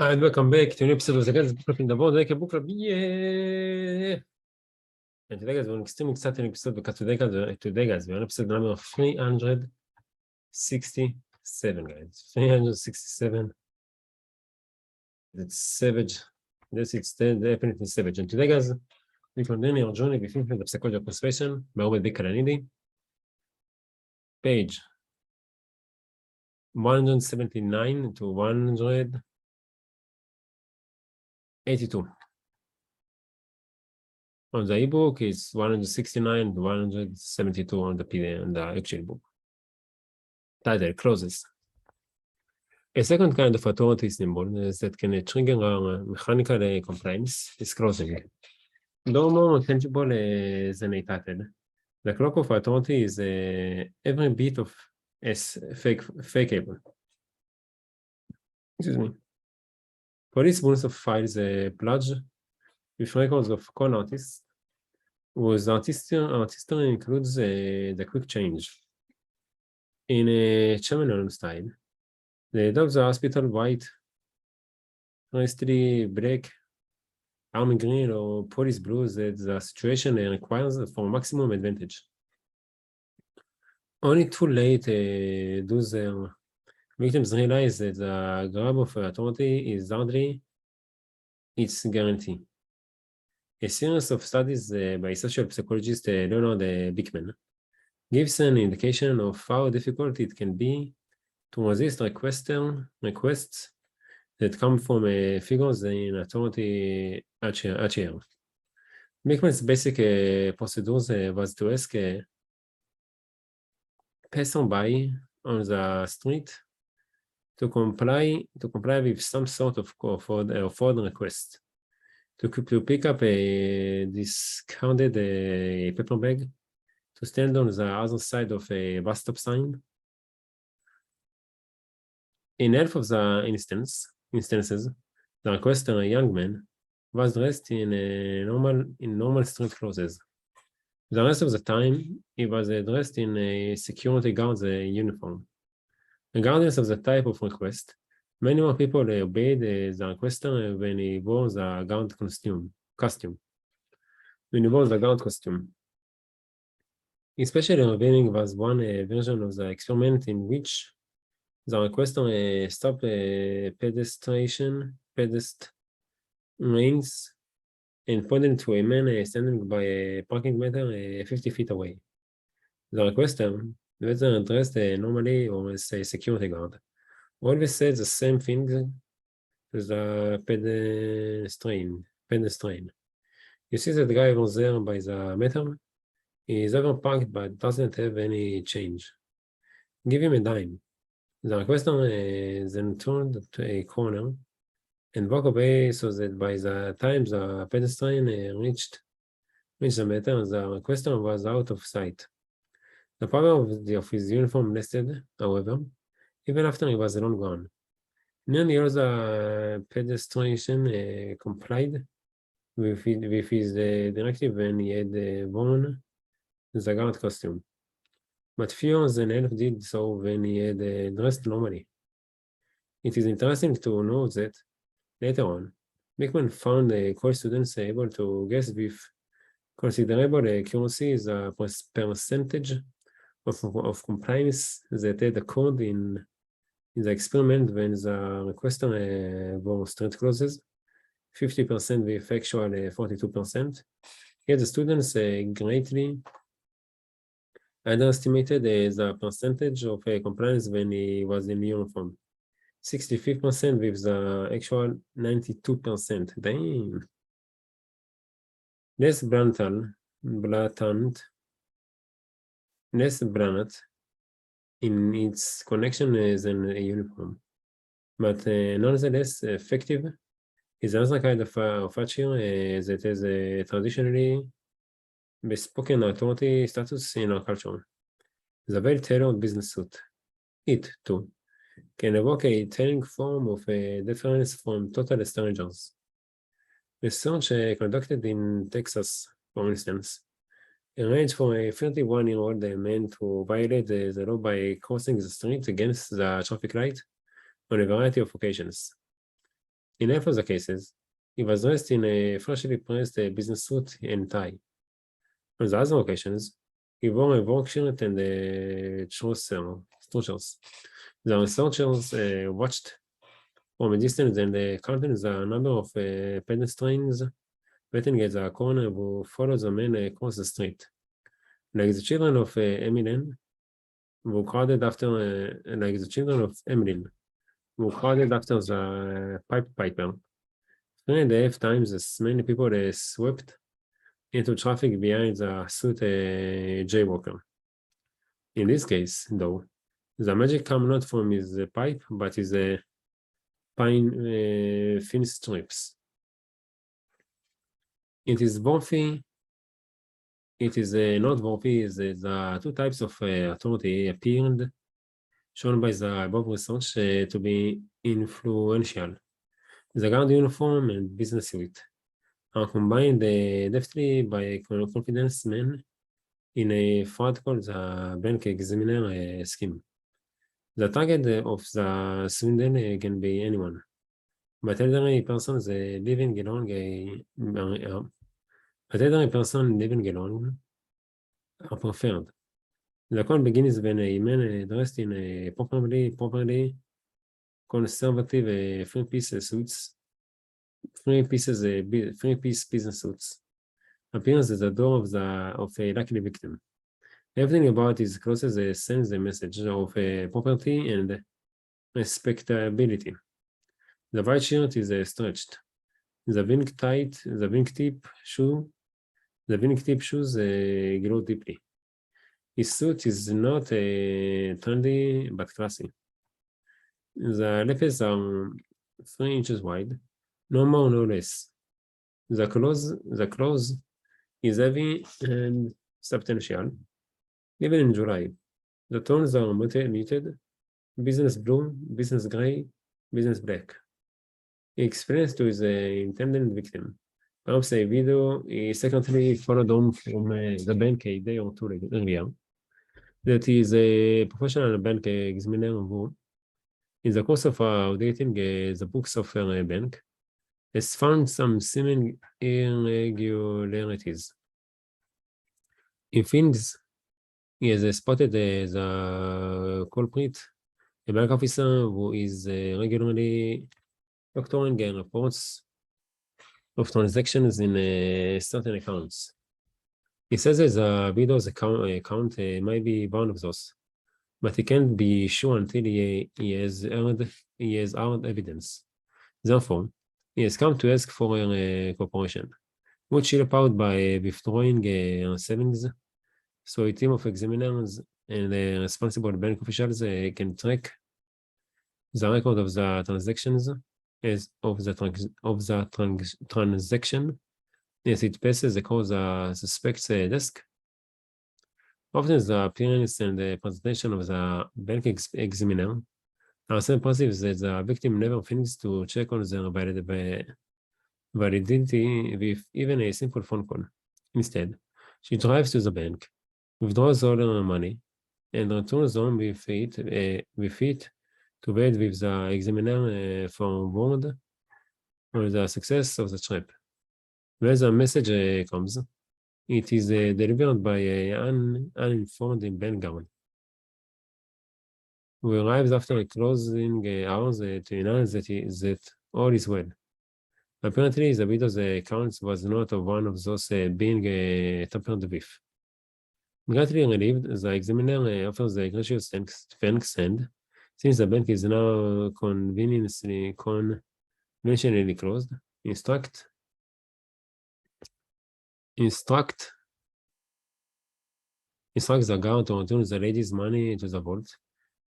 And welcome back to an episode of the Guys Book Club in the World. Like a book club, yeah! And today, guys, we're an extremely exciting episode because today, guys, we're on episode number 367, guys. 367. It's savage. This is definitely savage. And today, guys, we continue our journey with the psychology of persuasion by Robert B. Cialdini. Page 179 to 182. On the ebook is 169 to 172 on the PDF and the actual book. Title closes. A second kind of authority symbol is that can trigger our mechanical compliance is closing. Though more tangible than a title, the clock of authority is every bit of fakeable. Excuse me. Police bonus of files pledge with records of con artists, whose artistry includes the quick change. In a seminal style, the dogs are hospital white, hastily black, army green, or police blue that the situation requires for maximum advantage. Only too late do their victims realize that the grab of authority is hardly its guarantee. A series of studies by social psychologist Leonard Bickman gives an indication of how difficult it can be to resist requests that come from figures in authority at here. Bickman's basic procedures was to ask passerby on the street to comply with some sort of fraud request. To pick up a discarded paper bag, to stand on the other side of a bus stop sign. In half of the instances, the requester, a young man, was dressed in normal street clothes. The rest of the time, he was dressed in a security guard's uniform. Regardless of the type of request, many more people obeyed the requester when he wore the guard costume. Especially revealing was one version of the experiment in which the requester stopped pedestrians and pointed to a man standing by a parking meter 50 feet away. The requester, whether dressed normally or as a security guard, always said the same thing to the pedestrian. You see that guy over there by the meter? He is overparked but doesn't have any change. Give him a dime. The requester then turned to a corner and walked away so that by the time the pedestrian reached the meter, the requester was out of sight. The power of his uniform lasted, however, even after he was long gone. Nearly all the pedestrians complied with his directive when he had worn the guard costume, but fewer than half did so when he had dressed normally. It is interesting to note that later on, Bickman found college students able to guess with considerable accuracy the percentage of compliance that had occurred in the experiment when the requester wore street clothes, 50% with actual 42%. Yet the students greatly underestimated the percentage of compliance when he was in uniform, 65% with the actual 92%. Damn. Less blatant in its connection than a uniform, but nonetheless effective is another kind of feature that has traditionally bespoken authority status in our culture. The well-tailored business suit. It, too, can evoke a telling form of deference from total strangers. Research conducted in Texas, for instance, arranged for a 31-year-old man to violate the law by crossing the street against the traffic light on a variety of occasions. In half of the cases, he was dressed in a freshly pressed business suit and tie. On the other occasions, he wore a work shirt and trousers. The researchers watched from a distance and counted the number of pedestrians waiting at the corner who followed the man across the street. Like the children of Emmeline, who crowded after the piper. 3.5 times as many people swept into traffic behind the suit jaywalker. In this case, though, the magic comes not from his pipe, but his pine fin strips. It is worthy. It is not worthy. The two types of authority appeared, shown by the above research, to be influential. The guard uniform and business suit are combined deftly by a confidence man in a fraud called the bank examiner scheme. The target of the swindle can be anyone, but elderly persons living alone are preferred. The call begins when a man dressed in a properly conservative three-piece business suits appears at the door of a lucky victim. Everything about his clothes sends a message of property and respectability. The white shirt is stretched. The wingtip shoes glow deeply. His suit is not trendy but classy. The lapels are 3 inches wide, no more, no less. The clothes is heavy and substantial, even in July. The tones are muted, business blue, business gray, business black. He explains to his intended victim, perhaps a video he secretly followed on from the bank a day or two earlier, that he is a professional bank examiner who, in the course of auditing the books of a bank, has found some seeming irregularities. He thinks he has spotted the culprit, a bank officer who is regularly doctoring reports of transactions in certain accounts. He says that the widow's account might be one of those, but he can't be sure until he has hard evidence. Therefore, he has come to ask for a cooperation, which he'll help out by withdrawing savings, so a team of examiners and responsible bank officials can track the record of the transactions transaction as it passes across the suspect's desk. Often the appearance and the presentation of the bank examiner are so impressive that the victim never thinks to check on their validity with even a simple phone call. Instead, she drives to the bank, withdraws all her money, and returns home with it to bed with the examiner for word on the success of the trip. When the message comes, it is delivered by an uninformed bank guard, who arrives after closing hours to announce that all is well. Apparently, the widow's account was not one of those being tampered with. Greatly relieved, the examiner offers a gracious thanks and, since the bank is now conveniently closed, instructs the guard to return the lady's money to the vault,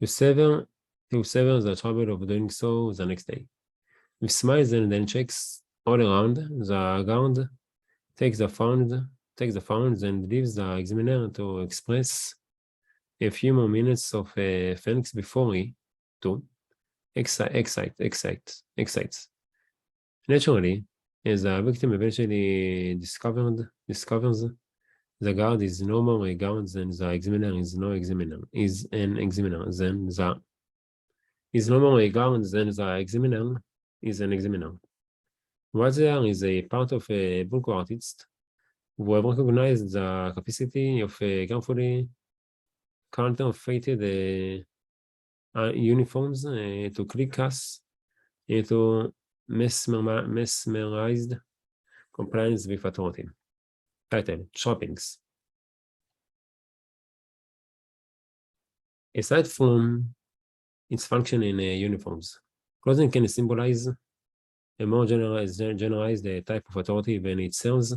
to sever the trouble of doing so the next day. With smiles and then checks all around, the guard takes the funds and leaves the examiner to express a few more minutes of thanks before he, too, excites. Naturally, as the victim eventually discovers, the guard is no more a guard than the examiner is no examiner, is an examiner, is no more a guard than the examiner is an examiner. Rather is a part of a book artist who have recognized the capacity of carefully counterfeited uniforms to click us into mesmerized compliance with authority. Title: Trappings. Aside from its function in uniforms, clothing can symbolize a more generalized type of authority when it serves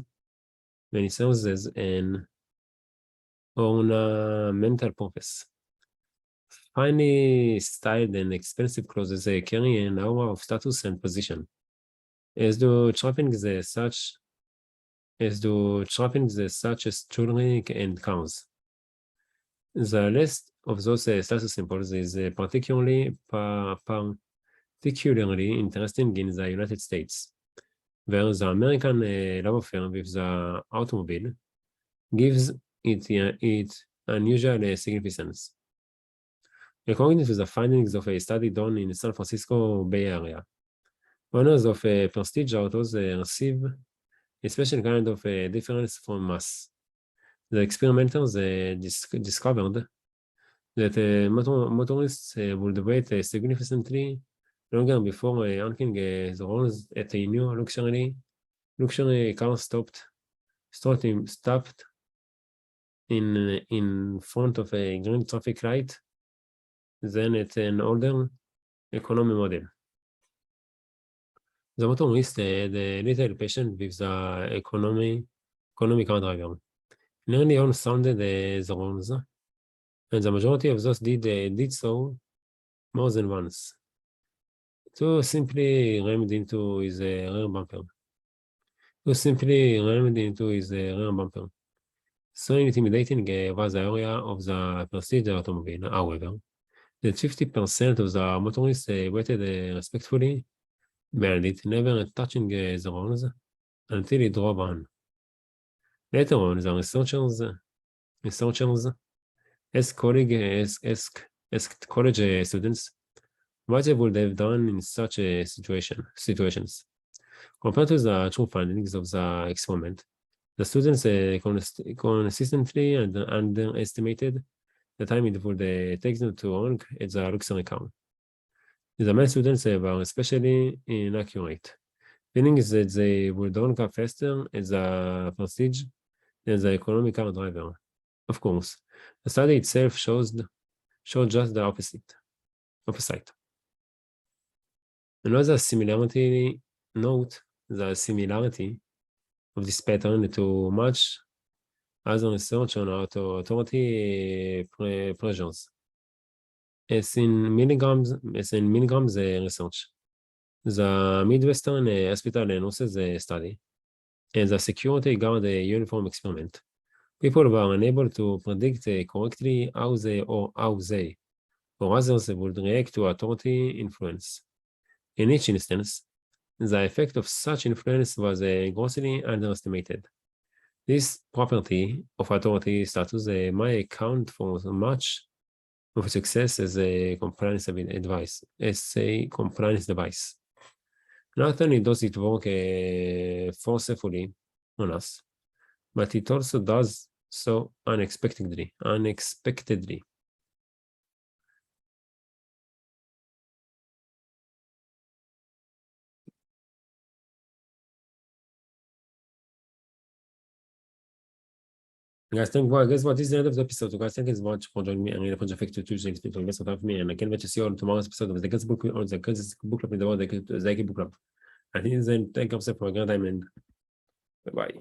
as an ornamental purpose. Finely styled and expensive clothes carry an aura of status and position, as do trappings such as jewelry and cars. The list of those status symbols is particularly interesting in the United States, where the American love affair with the automobile gives it unusual significance. According to the findings of a study done in the San Francisco Bay Area, owners of prestige autos receive a special kind of difference from mass. The experimenters discovered that motorists would wait significantly longer before honking the horns at a new luxury car stopped in front of a green traffic light than at an older economy model. The motorist had little patience with the economy car driver. Nearly all sounded the horns, and the majority of those did so more than once. To simply rammed into his rear bumper. So intimidating was the area of the prestige automobile, however, that 50% of the motorists waited respectfully behind it, never touching the horns until it drove on. Later on, the researchers asked college students what they would have done in such situations. Compared to the true findings of the experiment, the students consistently underestimated the time it would take them to honk at the luxury car. The male students were especially inaccurate, meaning that they would honk up faster at the prestige than the economic car driver. Of course, the study itself showed just the opposite. Another similarity, note the similarity of this pattern to much other research on authority pressures. As in milligrams research, the Midwestern Hospital nurses study, and the security guard uniform experiment, people were unable to predict correctly how they or others would react to authority influence. In each instance, the effect of such influence was grossly underestimated. This property of authority status may account for much of success as a compliance device. Not only does it work forcefully on us, but it also does so unexpectedly. Guys, guess what? This is the end of the episode. So guys, thank you so much for joining me. I'm going to put effect to choose to invest with me, and I can't wait to see you on tomorrow's episode of the Guns Book or the Guns Book Club in the world, the book club. I think it's a take up for a grand time, and bye-bye.